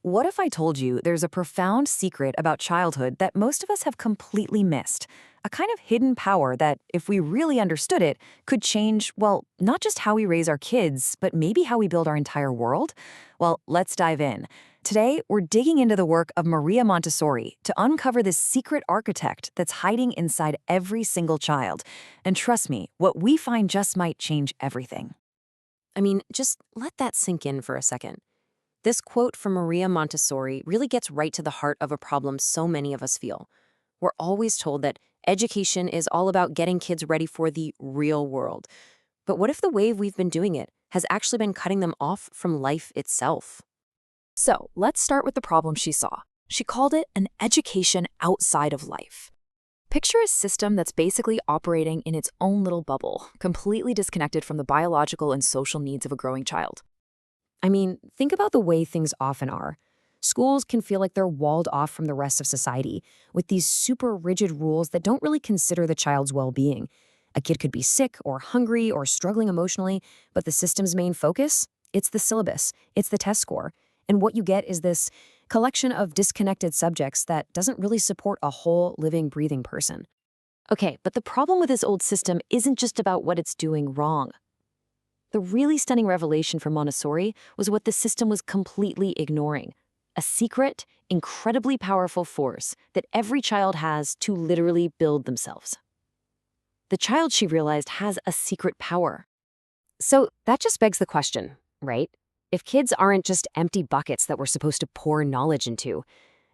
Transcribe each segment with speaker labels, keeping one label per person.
Speaker 1: What if I told you there's a profound secret about childhood that most of us have completely missed? A kind of hidden power that, if we really understood it, could change, well, not just how we raise our kids, but maybe how we build our entire world? Well, let's dive in. Today, we're digging into the work of Maria Montessori to uncover this secret architect that's hiding inside every single child. And trust me, what we find just might change everything.
Speaker 2: Just let that sink in for a second. This quote from Maria Montessori really gets right to the heart of a problem so many of us feel. We're always told that education is all about getting kids ready for the real world. But what if the way we've been doing it has actually been cutting them off from life itself?
Speaker 3: So let's start with the problem she saw. She called it an education outside of life. Picture a system that's basically operating in its own little bubble, completely disconnected from the biological and social needs of a growing child.
Speaker 2: Think about the way things often are. Schools can feel like they're walled off from the rest of society with these super rigid rules that don't really consider the child's well-being. A kid could be sick or hungry or struggling emotionally, but the system's main focus? It's the syllabus, it's the test score. And what you get is this collection of disconnected subjects that doesn't really support a whole living, breathing person. Okay, but the problem with this old system isn't just about what it's doing wrong. The really stunning revelation for Montessori was what the system was completely ignoring. A secret, incredibly powerful force that every child has to literally build themselves. The child, she realized, has a secret power. So that just begs the question, right? If kids aren't just empty buckets that we're supposed to pour knowledge into,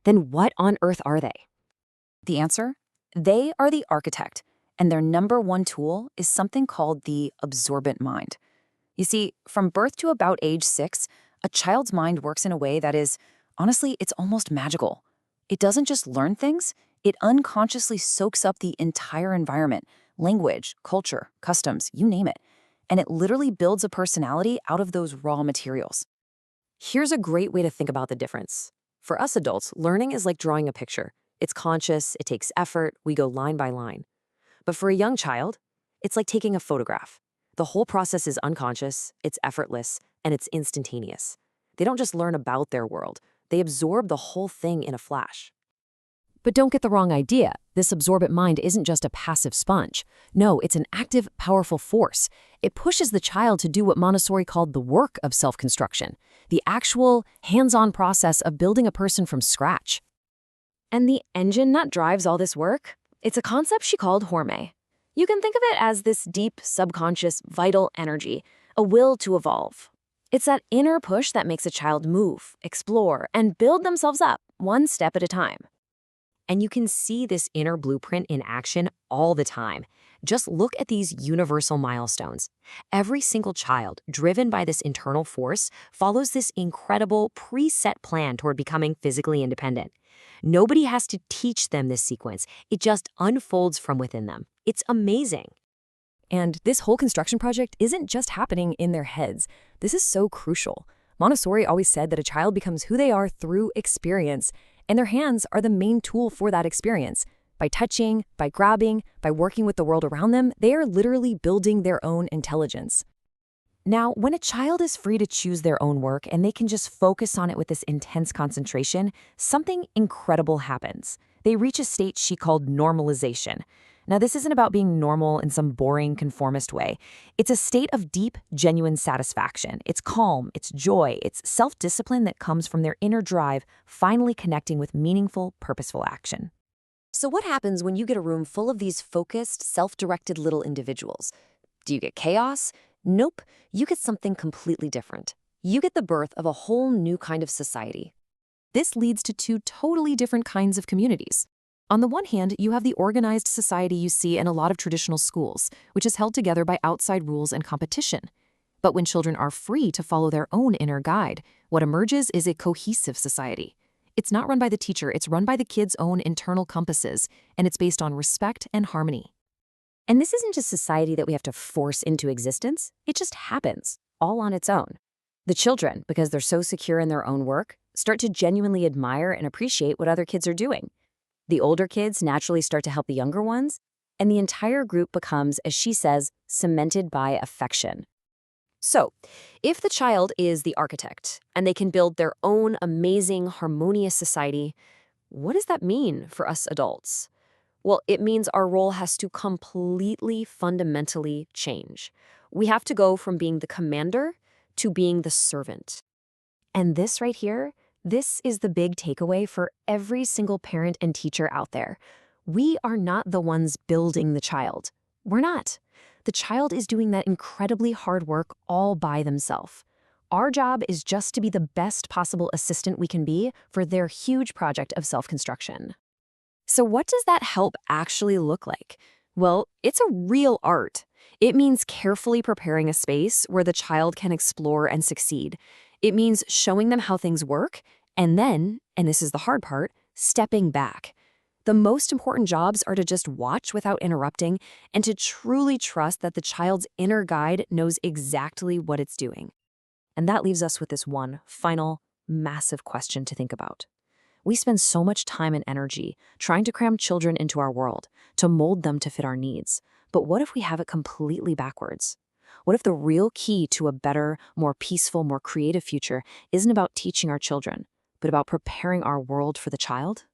Speaker 2: then what on earth are they?
Speaker 1: The answer? They are the architect, and their number one tool is something called the absorbent mind. You see, from birth to about age 6, a child's mind works in a way that is, honestly, it's almost magical. It doesn't just learn things, it unconsciously soaks up the entire environment, language, culture, customs, you name it. And it literally builds a personality out of those raw materials.
Speaker 2: Here's a great way to think about the difference. For us adults, learning is like drawing a picture. It's conscious, it takes effort, we go line by line. But for a young child, it's like taking a photograph. The whole process is unconscious, it's effortless, and it's instantaneous. They don't just learn about their world, they absorb the whole thing in a flash. But don't get the wrong idea. This absorbent mind isn't just a passive sponge. No, it's an active, powerful force. It pushes the child to do what Montessori called the work of self-construction, the actual, hands-on process of building a person from scratch. And the engine that drives all this work? It's a concept she called horme. You can think of it as this deep, subconscious, vital energy, a will to evolve. It's that inner push that makes a child move, explore, and build themselves up one step at a time. And you can see this inner blueprint in action all the time. Just look at these universal milestones. Every single child, driven by this internal force, follows this incredible preset plan toward becoming physically independent. Nobody has to teach them this sequence. It just unfolds from within them. It's amazing.
Speaker 3: And this whole construction project isn't just happening in their heads. This is so crucial. Montessori always said that a child becomes who they are through experience, and their hands are the main tool for that experience. By touching, by grabbing, by working with the world around them, they are literally building their own intelligence. Now, when a child is free to choose their own work and they can just focus on it with this intense concentration, something incredible happens. They reach a state she called normalization. Now, this isn't about being normal in some boring, conformist way. It's a state of deep, genuine satisfaction. It's calm, it's joy, it's self-discipline that comes from their inner drive, finally connecting with meaningful, purposeful action.
Speaker 2: So what happens when you get a room full of these focused, self-directed little individuals? Do you get chaos? Nope, you get something completely different. You get the birth of a whole new kind of society.
Speaker 3: This leads to two totally different kinds of communities. On the one hand, you have the organized society you see in a lot of traditional schools, which is held together by outside rules and competition. But when children are free to follow their own inner guide, what emerges is a cohesive society. It's not run by the teacher, it's run by the kids' own internal compasses, and it's based on respect and harmony.
Speaker 2: And this isn't just society that we have to force into existence. It just happens, all on its own. The children, because they're so secure in their own work, start to genuinely admire and appreciate what other kids are doing. The older kids naturally start to help the younger ones, and the entire group becomes, as she says, cemented by affection. So, if the child is the architect and they can build their own amazing, harmonious society, what does that mean for us adults? Well, it means our role has to completely, fundamentally change. We have to go from being the commander to being the servant.
Speaker 3: And this right here, this is the big takeaway for every single parent and teacher out there. We are not the ones building the child. We're not. The child is doing that incredibly hard work all by themselves. Our job is just to be the best possible assistant we can be for their huge project of self-construction.
Speaker 2: So, what does that help actually look like? Well, it's a real art. It means carefully preparing a space where the child can explore and succeed. It means showing them how things work, and then, and this is the hard part, stepping back. The most important jobs are to just watch without interrupting and to truly trust that the child's inner guide knows exactly what it's doing.
Speaker 3: And that leaves us with this one final, massive question to think about. We spend so much time and energy trying to cram children into our world, to mold them to fit our needs. But what if we have it completely backwards? What if the real key to a better, more peaceful, more creative future isn't about teaching our children, but about preparing our world for the child?